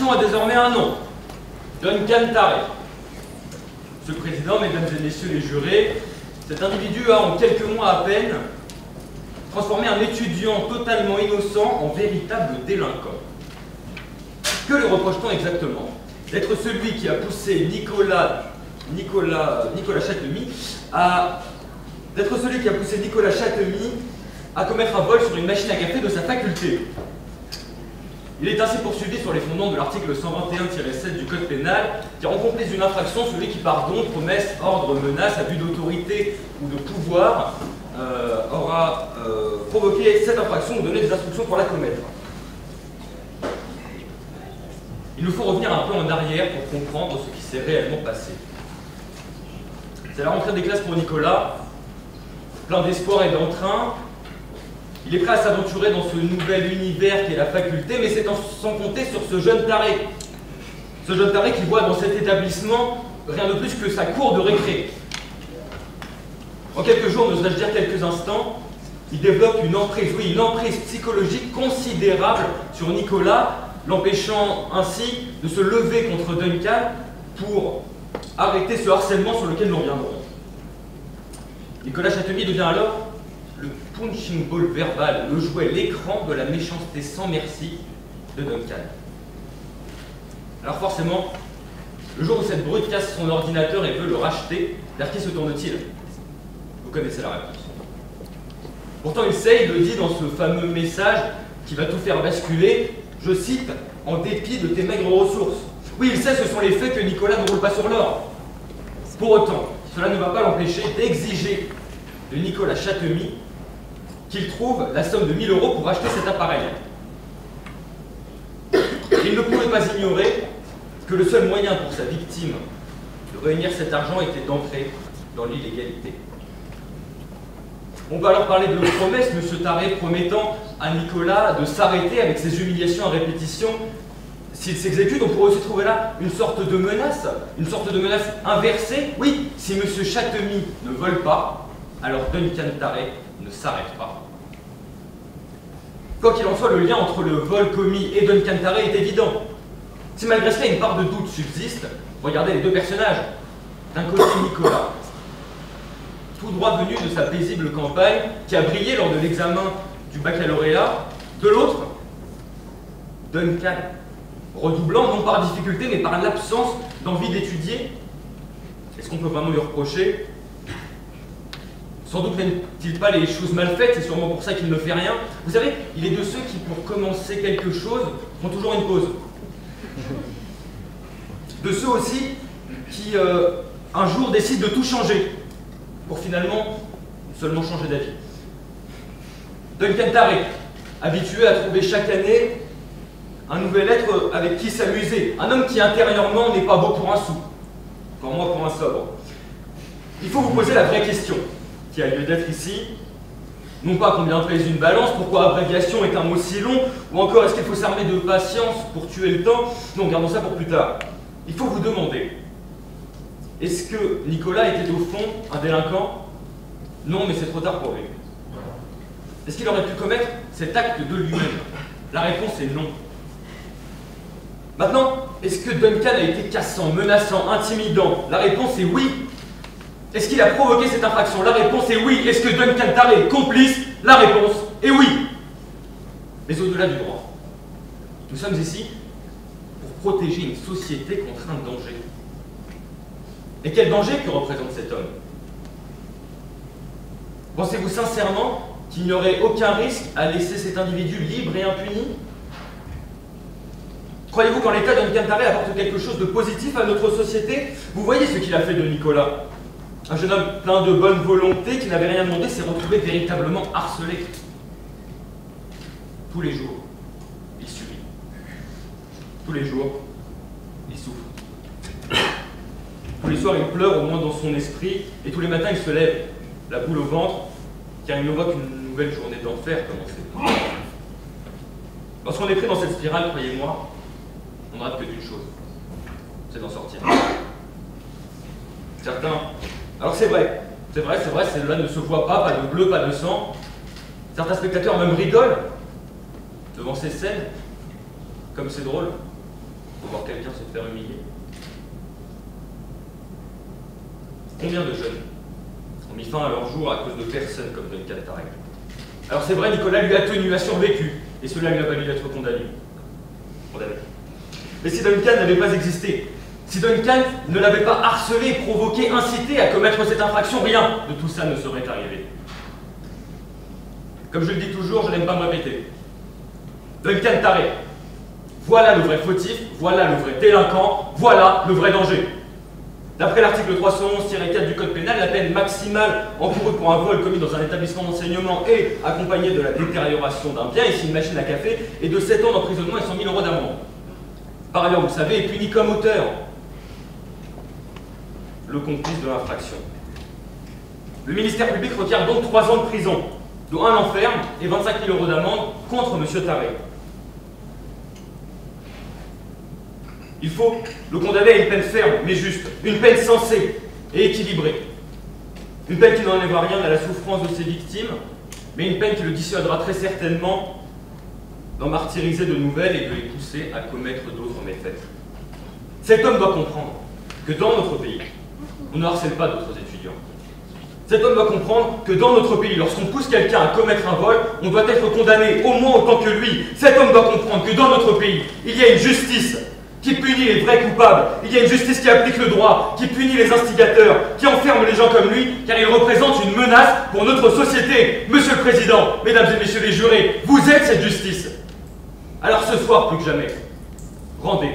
reprochant a désormais un nom, Duncan Tarré. Monsieur le Président, Mesdames et Messieurs les jurés, cet individu a en quelques mois à peine transformé un étudiant totalement innocent en véritable délinquant. Que lui reproche-t-on exactement? D'être celui qui a poussé Nicolas Chatemie à commettre un vol sur une machine à café de sa faculté. Il est ainsi poursuivi sur les fondements de l'article 121-7 du Code pénal, qui rend complice d'une infraction celui qui, par don, promesse, ordre, menace, abus d'autorité ou de pouvoir, aura provoqué cette infraction ou donné des instructions pour la commettre. Il nous faut revenir un peu en arrière pour comprendre ce qui s'est réellement passé. C'est la rentrée des classes pour Nicolas, plein d'espoir et d'entrain. Il est prêt à s'aventurer dans ce nouvel univers qu'est la faculté, mais c'est sans compter sur ce jeune taré. Ce jeune taré qui voit dans cet établissement rien de plus que sa cour de récré. En quelques jours, n'oserais-je dire quelques instants, il développe une emprise psychologique considérable sur Nicolas, l'empêchant ainsi de se lever contre Duncan pour arrêter ce harcèlement sur lequel nous reviendrons. Nicolas Chatemie devient alors le punching ball verbal, le jouet, l'écran de la méchanceté sans merci de Duncan. Alors forcément, le jour où cette brute casse son ordinateur et veut le racheter, vers qui se tourne-t-il? Vous connaissez la réponse. Pourtant il sait, il le dit dans ce fameux message qui va tout faire basculer, je cite, « en dépit de tes maigres ressources ». Oui, il sait, ce sont les faits que Nicolas ne roule pas sur l'or. Pour autant, cela ne va pas l'empêcher d'exiger de Nicolas Chatemie qu'il trouve la somme de 1000 € pour acheter cet appareil. Il ne pouvait pas ignorer que le seul moyen pour sa victime de réunir cet argent était d'entrer dans l'illégalité. On peut alors parler de promesse, M. Tarré promettant à Nicolas de s'arrêter avec ses humiliations à répétition. S'il s'exécute, on pourrait aussi trouver là une sorte de menace inversée. Oui, si M. Chatemie ne vole pas, alors Duncan Tarré ne s'arrête pas. Quoi qu'il en soit, le lien entre le vol commis et Duncan Tarré est évident. Si malgré cela une part de doute subsiste, regardez les deux personnages. D'un côté Nicolas, tout droit venu de sa paisible campagne, qui a brillé lors de l'examen du baccalauréat. De l'autre, Duncan, redoublant non par difficulté mais par l'absence d'envie d'étudier. Est-ce qu'on peut vraiment lui reprocher? Sans doute n'aime-t-il pas les choses mal faites, c'est sûrement pour ça qu'il ne fait rien. Vous savez, il est de ceux qui, pour commencer quelque chose, font toujours une pause. De ceux aussi qui, un jour, décident de tout changer, pour finalement seulement changer d'avis. Duncan Tarré, habitué à trouver chaque année un nouvel être avec qui s'amuser, un homme qui intérieurement n'est pas beau pour un sou, encore moins pour un sobre. Il faut vous poser la vraie question qui a lieu d'être ici, non pas combien pèse une balance, pourquoi abréviation est un mot si long, ou encore est-ce qu'il faut s'armer de patience pour tuer le temps. Non, gardons ça pour plus tard. Il faut vous demander, est-ce que Nicolas était au fond un délinquant? Non, mais c'est trop tard pour lui. Est-ce qu'il aurait pu commettre cet acte de lui-même? La réponse est non. Maintenant, est-ce que Duncan a été cassant, menaçant, intimidant? La réponse est oui. Est-ce qu'il a provoqué cette infraction? La réponse est oui. Est-ce que Duncan Tarré est complice? La réponse est oui. Mais au-delà du droit, nous sommes ici pour protéger une société contre un danger. Et quel danger que représente cet homme? Pensez-vous sincèrement qu'il n'y aurait aucun risque à laisser cet individu libre et impuni? Croyez-vous qu'en l'état, Duncan Tarré apporte quelque chose de positif à notre société? Vous voyez ce qu'il a fait de Nicolas. Un jeune homme plein de bonne volonté qui n'avait rien demandé s'est retrouvé véritablement harcelé. Tous les jours, il subit. Tous les jours, il souffre. Tous les soirs, il pleure, au moins dans son esprit, et tous les matins, il se lève, la boule au ventre, car il ne voit qu'une nouvelle journée d'enfer commencer. Lorsqu'on est pris dans cette spirale, croyez-moi, on ne rate que d'une chose, c'est d'en sortir. Certains... Alors c'est vrai, cela ne se voit pas de bleu, pas de sang. Certains spectateurs même rigolent devant ces scènes, comme c'est drôle. quelqu'un se faire humilier? Combien de jeunes ont mis fin à leur jour à cause de personnes comme Duncan Tarek? Alors c'est vrai, Nicolas lui a tenu, a survécu, et cela lui a valu d'être condamné. Mais si Duncan n'avait pas existé, si Duncan ne l'avait pas harcelé, provoqué, incité à commettre cette infraction, rien de tout ça ne serait arrivé. Comme je le dis toujours, je n'aime pas me répéter. Duncan Tarek, voilà le vrai fautif, voilà le vrai délinquant, voilà le vrai danger. D'après l'article 311-4 du Code pénal, la peine maximale encourue pour un vol commis dans un établissement d'enseignement et accompagné de la détérioration d'un bien, ici une machine à café, est de 7 ans d'emprisonnement et 100 000 € d'amende. Par ailleurs, vous le savez, est puni comme auteur le complice de l'infraction. Le ministère public requiert donc 3 ans de prison, dont 1 an ferme et 25 000 € d'amende contre M. Tarek. Il faut le condamner à une peine ferme, mais juste, une peine sensée et équilibrée. Une peine qui n'enlèvera rien à la souffrance de ses victimes, mais une peine qui le dissuadera très certainement d'en martyriser de nouvelles et de les pousser à commettre d'autres méfaits. Cet homme doit comprendre que dans notre pays, on ne harcèle pas d'autres étudiants. Cet homme doit comprendre que dans notre pays, lorsqu'on pousse quelqu'un à commettre un vol, on doit être condamné au moins autant que lui. Cet homme doit comprendre que dans notre pays, il y a une justice qui punit les vrais coupables, il y a une justice qui applique le droit, qui punit les instigateurs, qui enferme les gens comme lui, car il représente une menace pour notre société. Monsieur le Président, Mesdames et Messieurs les jurés, vous êtes cette justice. Alors ce soir, plus que jamais, rendez